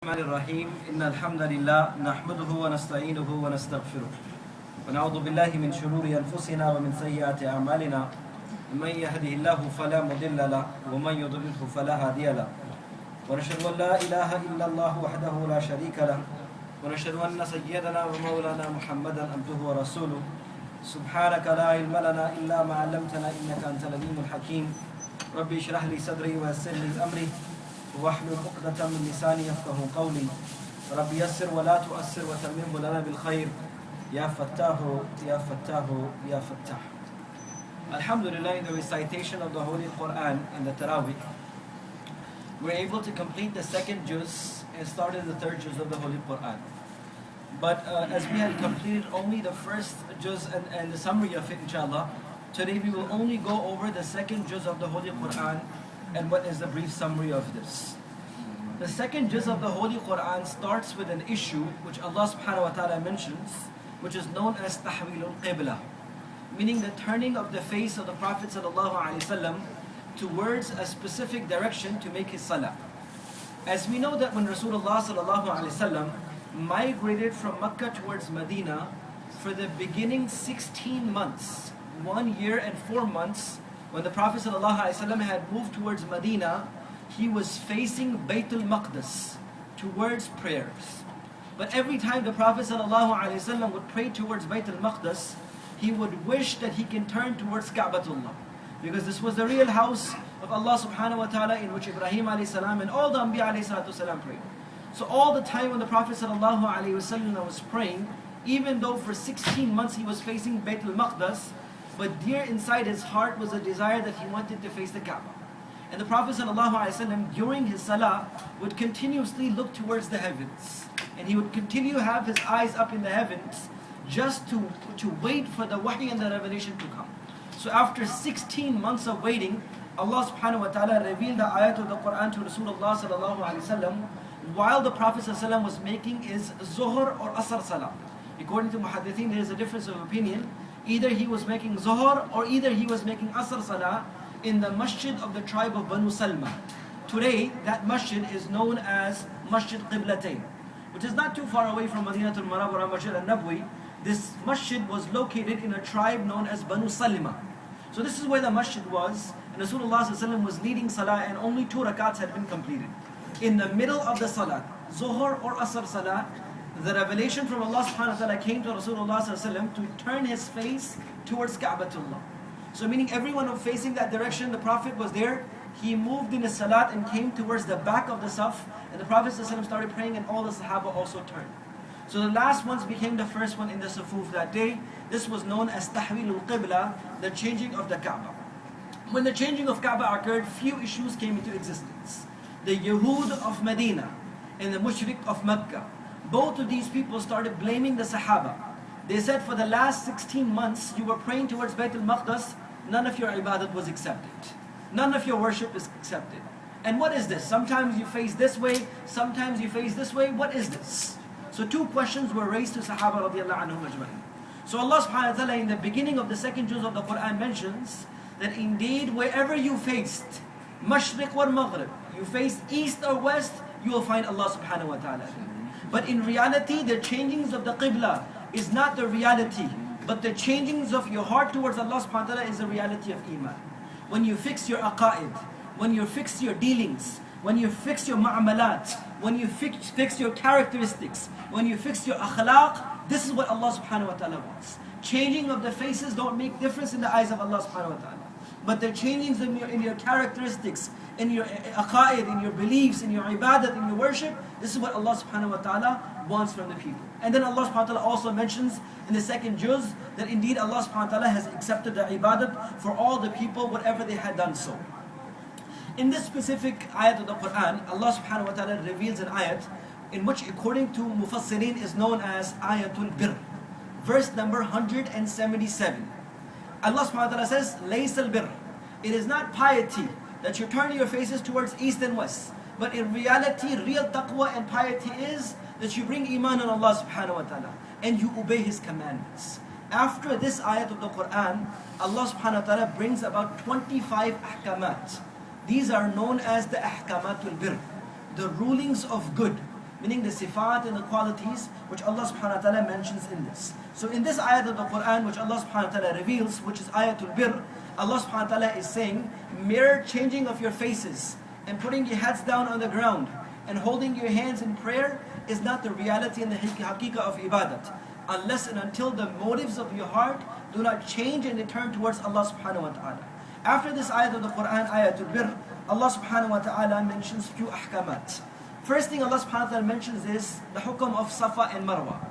الرحمن الرحيم إن الحمد لله نحمده ونستعينه ونستغفره ونعوذ بالله من شرور أنفسنا ومن سيئات أعمالنا من يهده الله فلا مضل له ومن يضلله فلا هادي له ونشهد أن لا إله إلا الله وحده لا شريك له ونشهد أن سيدنا ومولانا محمدا عبده ورسوله سبحانك لا علم لنا إلا ما علمتنا إنك أنت العليم الحكيم ربي اشرح لي صدري ويسر لي أمري واحلل عقدة من لساني يفقهوا قولي رب يسر ولا تؤسر وتممه لنا بالخير يا فتاه يا فتاه يا فتاح. Alhamdulillah, in the recitation of the Holy Quran in the Taraweeh, we're able to complete the second juz and started the third juz of the Holy Quran. But as we had completed only the first juz and the summary of it, inshallah, today we will only go over the second juz of the Holy Quran and what is the brief summary of this. The second juz of the Holy Quran starts with an issue which Allah subhanahu wa ta'ala mentions, which is known as tahwilul qibla, meaning the turning of the face of the Prophet sallallahu alaihi wasallam towards a specific direction to make his salah. As we know that when Rasulullah sallallahu alaihi wasallam migrated from Mecca towards Medina, for the beginning 16 months, 1 year and 4 months, when the Prophet ﷺ had moved towards Medina, he was facing Baytul Maqdis, towards prayers. But every time the Prophet ﷺ would pray towards Baytul Maqdis, he would wish that he can turn towards Ka'batullah, because this was the real house of Allah subhanahu wa ta'ala, in which Ibrahim alayhi salam and all the Anbiya alayhi salatu salam prayed. So all the time when the Prophet ﷺ was praying, even though for 16 months he was facing Baytul Maqdis, but dear inside his heart was a desire that he wanted to face the Kaaba. And the Prophet ﷺ during his salah would continuously look towards the heavens. And he would continue to have his eyes up in the heavens just to wait for the wahy and the revelation to come. So after 16 months of waiting, Allah subhanahu wa ta'ala revealed the ayat of the Quran to Rasulullah ﷺ while the Prophet ﷺ was making his Zuhr or Asr salah. According to Muhaddithin, there is a difference of opinion. Either he was making Zuhr or either he was making Asr Salah in the masjid of the tribe of Banu Salma. Today, that masjid is known as Masjid Qiblatain, which is not too far away from Madinatul Munawwarah, Masjid Al-Nabwi. This masjid was located in a tribe known as Banu Salima. So this is where the masjid was, and Rasulullah ﷺ was leading Salah and only 2 rakats had been completed. In the middle of the Salah, Zuhr or Asr Salah, the revelation from Allah subhanahu wa ta'ala came to Rasulullah ﷺ to turn his face towards Ka'batullah. So meaning everyone was facing that direction, the Prophet was there, he moved in his salat and came towards the back of the saf, and the Prophet ﷺ started praying and all the Sahaba also turned. So the last ones became the first one in the sufuf that day. This was known as Tahwilul Qibla, the changing of the Kaaba. When the changing of Kaaba occurred, few issues came into existence. The Yahud of Medina and the Mushrik of Mecca, both of these people started blaming the Sahaba. They said, for the last 16 months you were praying towards Baytul Maqdis, none of your ibadat was accepted. None of your worship is accepted. And what is this? Sometimes you face this way, sometimes you face this way. What is this? So 2 questions were raised to Sahaba radiallahu anhum ajma'in. So Allah subhanahu wa ta'ala in the beginning of the second juz of the Quran mentions that indeed wherever you faced, Mashriq or Maghrib, you faced east or west, you will find Allah subhanahu wa ta'ala. But in reality, the changings of the Qibla is not the reality, but the changings of your heart towards Allah subhanahu wa ta'ala is the reality of Iman. When you fix your aqaid, when you fix your dealings, when you fix your mu'amalat, when you fix your characteristics, when you fix your akhlaq, this is what Allah subhanahu wa ta'ala wants. Changing of the faces don't make difference in the eyes of Allah subhanahu wa ta'ala. But the changings in your characteristics, in your aqaid, in your beliefs, in your ibadat, in your worship, this is what Allah subhanahu wa ta'ala wants from the people. And then Allah subhanahu wa ta'ala also mentions in the second juz that indeed Allah subhanahu wa ta'ala has accepted the ibadat for all the people, whatever they had done so. In this specific ayat of the Quran, Allah subhanahu wa ta'ala reveals an ayat in which, according to Mufassirin, is known as Ayatul Bir, verse number 177. Allah subhanahu wa ta'ala says, Lays al-bir. It is not piety that you turn your faces towards east and west. But in reality, real taqwa and piety is that you bring iman on Allah subhanahu wa ta'ala and you obey His commandments. After this ayat of the Quran, Allah subhanahu wa ta'ala brings about 25 ahkamat. These are known as the ahkamatul bir, the rulings of good. meaning the sifat and the qualities which Allah subhanahu wa ta'ala mentions in this. So in this ayat of the Quran which Allah subhanahu wa ta'ala reveals, which is ayatul bir, Allah subhanahu wa ta'ala is saying, mere changing of your faces and putting your heads down on the ground and holding your hands in prayer is not the reality and the haqiqah of ibadat, unless and until the motives of your heart do not change and they turn towards Allah subhanahu wa ta'ala. After this ayat of the Quran, ayatul bir, Allah subhanahu wa ta'ala mentions few ahkamat. First thing Allah subhanahu wa ta'ala mentions is the hukm of Safa and Marwa.